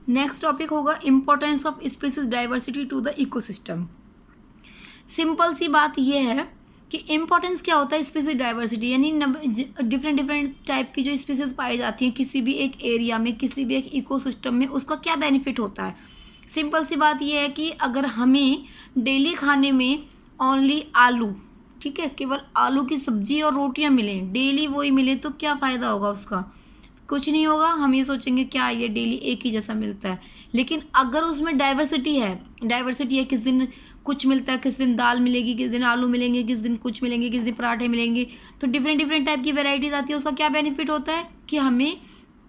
Next topic होगा importance of species diversity to the ecosystem. Simple सी बात यह है कि इम्पोर्टेंस क्या होता है स्पीसीज डाइवर्सिटी, यानी डिफरेंट डिफरेंट टाइप की जो स्पीसीज पाई जाती हैं किसी भी एक एरिया में, किसी भी एक इकोसिस्टम में, उसका क्या बेनिफिट होता है। सिंपल सी बात यह है कि अगर हमें डेली खाने में ओनली आलू, ठीक है, केवल आलू की सब्जी और रोटियां मिलें, डेली वही मिले, तो क्या फ़ायदा होगा उसका? कुछ नहीं होगा। हम ये सोचेंगे क्या ये डेली एक ही जैसा मिलता है। लेकिन अगर उसमें डाइवर्सिटी है, किस दिन कुछ मिलता है, किस दिन दाल मिलेगी, किस दिन आलू मिलेंगे, किस दिन कुछ मिलेंगे, किस दिन पराठे मिलेंगे, तो डिफरेंट डिफरेंट टाइप की वेराइटीज़ आती है। उसका क्या बेनिफिट होता है कि हमें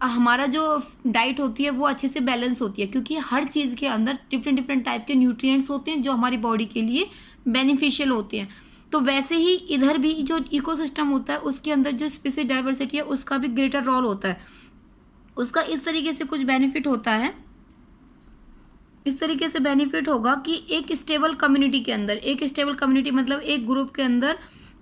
हमारा जो डाइट होती है वो अच्छे से बैलेंस होती है, क्योंकि हर चीज़ के अंदर डिफरेंट डिफरेंट टाइप के न्यूट्रिएंट्स होते हैं जो हमारी बॉडी के लिए बेनिफिशियल होते हैं। तो वैसे ही इधर भी जो इकोसिस्टम होता है उसके अंदर जो स्पीसीज डाइवर्सिटी है उसका भी ग्रेटर रोल होता है। उसका इस तरीके से कुछ बेनिफिट होता है, इस तरीके से बेनिफिट होगा कि एक स्टेबल कम्युनिटी के अंदर, एक स्टेबल कम्युनिटी मतलब एक ग्रुप के अंदर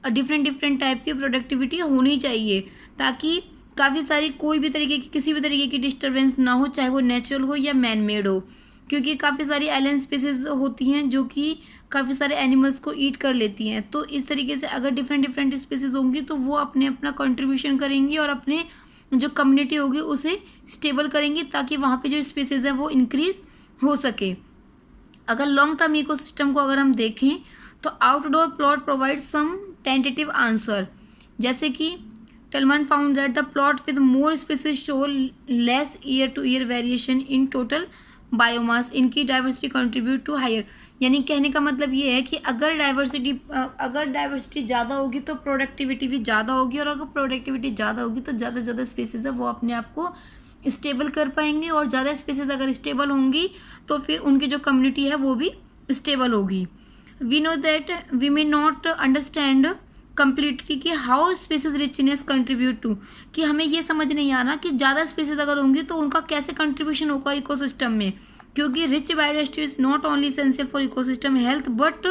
डिफरेंट डिफरेंट टाइप की प्रोडक्टिविटी होनी चाहिए, ताकि काफ़ी सारी कोई भी तरीके की किसी भी तरीके की डिस्टर्बेंस ना हो, चाहे वो नेचुरल हो या मैन मेड हो। क्योंकि काफ़ी सारी एलियन स्पीसीज होती हैं जो कि काफ़ी सारे एनिमल्स को ईट कर लेती हैं। तो इस तरीके से अगर डिफरेंट डिफरेंट स्पीसीज होंगी तो वो अपने अपना कंट्रीब्यूशन करेंगी और अपने जो कम्युनिटी होगी उसे स्टेबल करेंगी, ताकि वहाँ पे जो स्पीसीज है वो इंक्रीज हो सके। अगर लॉन्ग टर्म इकोसिस्टम को अगर हम देखें तो outdoor plot provide some tentative answer, जैसे कि Tilman found that the plot with more species show less year to year variation in total biomass, इनकी डाइवर्सिटी कंट्रीब्यूट टू हायर। यानी कहने का मतलब ये है कि अगर डाइवर्सिटी ज़्यादा होगी तो प्रोडक्टिविटी भी ज़्यादा होगी, और अगर प्रोडक्टिविटी ज़्यादा होगी तो ज़्यादा से ज़्यादा स्पीसीज है वो अपने आप को स्टेबल कर पाएंगे, और ज़्यादा स्पीसीज अगर स्टेबल होंगी तो फिर उनकी जो कम्युनिटी है वो भी स्टेबल होगी। We know that we may not understand completely कि how species richness contribute to, कि हमें ये समझ नहीं आ रहा कि ज़्यादा स्पीसीज अगर होंगी तो उनका कैसे कंट्रीब्यूशन होगा इकोसिस्टम में, क्योंकि rich biodiversity is not only essential for ecosystem health but,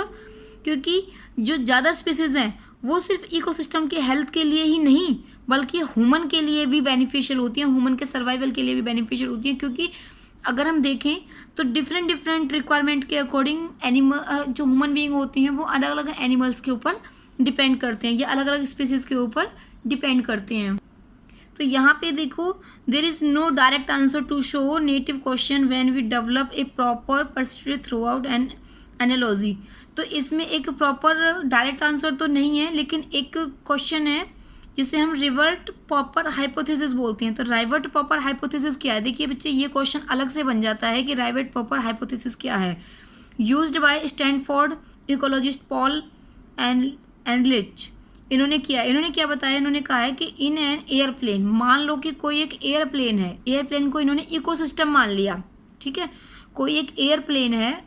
क्योंकि जो ज़्यादा स्पीसीज हैं वो सिर्फ इकोसिस्टम के हेल्थ के लिए ही नहीं बल्कि ह्यूमन के लिए भी बेनिफिशियल होती हैं, ह्यूमन के सर्वाइवल के लिए भी बेनिफिशियल होती हैं। क्योंकि अगर हम देखें तो डिफरेंट डिफरेंट रिक्वायरमेंट के अकॉर्डिंग एनिमल जो ह्यूमन बीइंग होती हैं वो अलग अलग एनिमल्स के ऊपर डिपेंड करते हैं या अलग अलग स्पीसीज के ऊपर डिपेंड करते हैं। तो यहाँ पे देखो there is no direct answer to show native question when we develop a proper perspective throughout an analogy. तो इसमें एक प्रॉपर डायरेक्ट आंसर तो नहीं है, लेकिन एक क्वेश्चन है जिसे हम रिवर्ट प्रॉपर हाइपोथेसिस बोलते हैं। तो राइवर्ट प्रॉपर हाइपोथेसिस क्या है? देखिए बच्चे ये क्वेश्चन अलग से बन जाता है कि राइवर्ट प्रॉपर हाइपोथेसिस क्या है। Used by Stanford ecologist Paul Ehrlich, इन्होंने क्या बताया? इन्होंने कहा है कि इन एन एयरप्लेन, मान लो कि कोई एक एयरप्लेन है, एयरप्लेन को इन्होंने इकोसिस्टम मान लिया, ठीक है, कोई एक एयरप्लेन है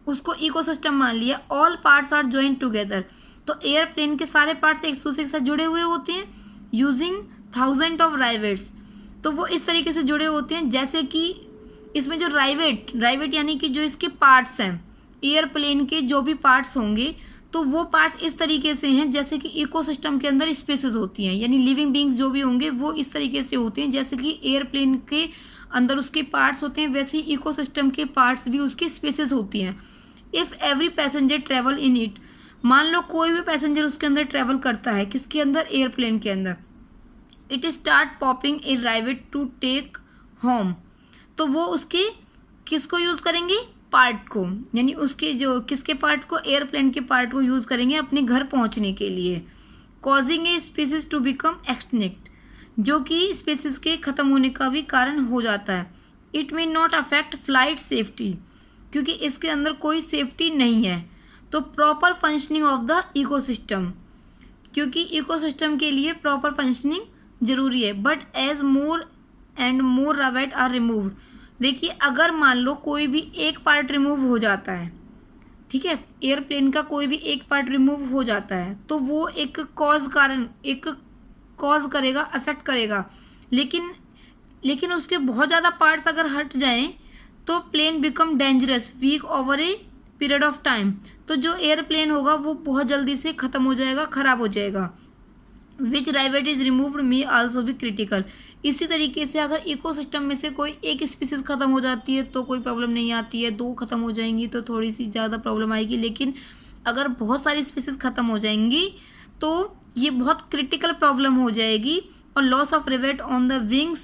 उसको इकोसिस्टम मान लिया, all parts are joint together. तो एयरप्लेन के सारे पार्ट्स एक दूसरे के साथ जुड़े हुए होते हैं यूजिंग थाउजेंड ऑफ राइवेट्स। तो वो इस तरीके से जुड़े होते हैं जैसे कि इसमें जो राइवेट यानी कि जो इसके पार्ट्स हैं एयरप्लेन के जो भी पार्ट्स होंगे तो वो पार्ट्स इस तरीके से हैं जैसे कि इकोसिस्टम के अंदर स्पीसीज होती हैं, यानी लिविंग बींग्स जो भी होंगे वो इस तरीके से होते हैं जैसे कि एयरप्लेन के अंदर उसके पार्ट्स होते हैं, वैसे ही इकोसिस्टम के पार्ट्स भी उसकी स्पीसीज होती हैं। If every passenger travel in it, मान लो कोई भी पैसेंजर उसके अंदर ट्रेवल करता है, किसके अंदर? एयरप्लेन के अंदर। It start popping a rivet to take home, तो वो उसके किसको यूज़ करेंगे? पार्ट को, यानी उसके जो किसके पार्ट को? एयरप्लेन के पार्ट को यूज़ करेंगे अपने घर पहुंचने के लिए। Causing a species to become extinct, जो कि स्पीसीज के ख़त्म होने का भी कारण हो जाता है। It may not affect flight safety, क्योंकि इसके अंदर कोई सेफ्टी नहीं है। तो proper functioning of the ecosystem, क्योंकि इकोसिस्टम के लिए प्रॉपर फंक्शनिंग जरूरी है। But as more and more rivet are removed, देखिए अगर मान लो कोई भी एक पार्ट रिमूव हो जाता है, ठीक है, एयरप्लेन का कोई भी एक पार्ट रिमूव हो जाता है तो वो एक कॉज करेगा, अफेक्ट करेगा। लेकिन उसके बहुत ज़्यादा पार्ट्स अगर हट जाएं तो plane become dangerous weak over a period of time, तो जो एयरप्लेन होगा वो बहुत जल्दी से ख़त्म हो जाएगा, ख़राब हो जाएगा। Which diversity is removed may also be critical. इसी तरीके से अगर इकोसिस्टम में से कोई एक स्पीसीज खत्म हो जाती है तो कोई प्रॉब्लम नहीं आती है, दो खत्म हो जाएंगी तो थोड़ी सी ज़्यादा प्रॉब्लम आएगी, लेकिन अगर बहुत सारी स्पीसीज खत्म हो जाएंगी तो ये बहुत क्रिटिकल प्रॉब्लम हो जाएगी। और loss of rivet on the wings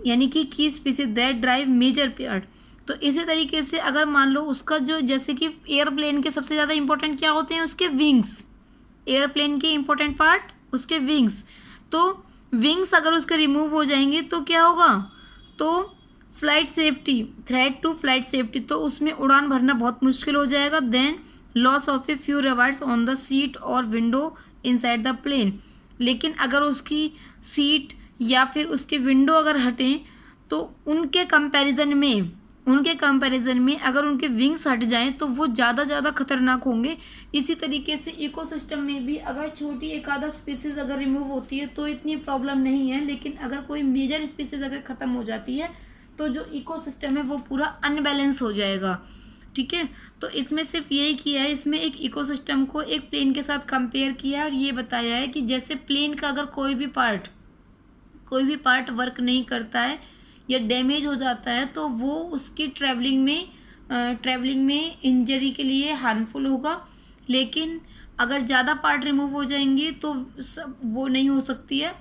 यानी कि की species that drive major part. तो इसी तरीके से अगर मान लो उसका जो, जैसे कि एयरप्लेन के सबसे ज़्यादा इंपॉर्टेंट क्या होते हैं, उसके विंग्स। एयरप्लेन के इंपॉर्टेंट पार्ट उसके विंग्स। तो विंग्स अगर उसके रिमूव हो जाएंगे तो क्या होगा, तो flight safety, threat to flight safety, तो उसमें उड़ान भरना बहुत मुश्किल हो जाएगा। Then loss of a few rewards on the seat और विंडो इनसाइड द प्लेन। लेकिन अगर उसकी सीट या फिर उसके विंडो अगर हटें तो उनके कंपैरिजन में अगर उनके विंग्स हट जाएं तो वो ज़्यादा खतरनाक होंगे। इसी तरीके से इकोसिस्टम में भी अगर छोटी एक आधा स्पीसीज अगर रिमूव होती है तो इतनी प्रॉब्लम नहीं है, लेकिन अगर कोई मेजर स्पीसीज अगर ख़त्म हो जाती है तो जो इकोसिस्टम है वो पूरा अनबैलेंस हो जाएगा। ठीक है, तो इसमें सिर्फ यही किया है, इसमें एक इकोसिस्टम को एक प्लेन के साथ कंपेयर किया और ये बताया है कि जैसे प्लेन का अगर कोई भी पार्ट वर्क नहीं करता है या डैमेज हो जाता है तो वो उसकी ट्रैवलिंग में इंजरी के लिए हार्मफुल होगा। लेकिन अगर ज़्यादा पार्ट रिमूव हो जाएंगे तो वो नहीं हो सकती है।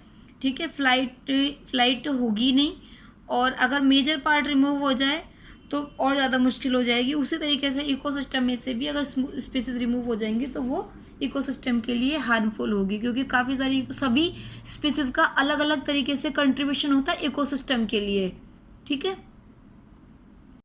ठीक है, फ्लाइट होगी नहीं। और अगर मेजर पार्ट रिमूव हो जाए तो और ज़्यादा मुश्किल हो जाएगी। उसी तरीके से इकोसिस्टम में से भी अगर स्पीसीज रिमूव हो जाएंगे तो वो इकोसिस्टम के लिए हार्मफुल होगी, क्योंकि काफ़ी सारी सभी स्पीसीज का अलग अलग तरीके से कंट्रीब्यूशन होता है इकोसिस्टम के लिए। ठीक है।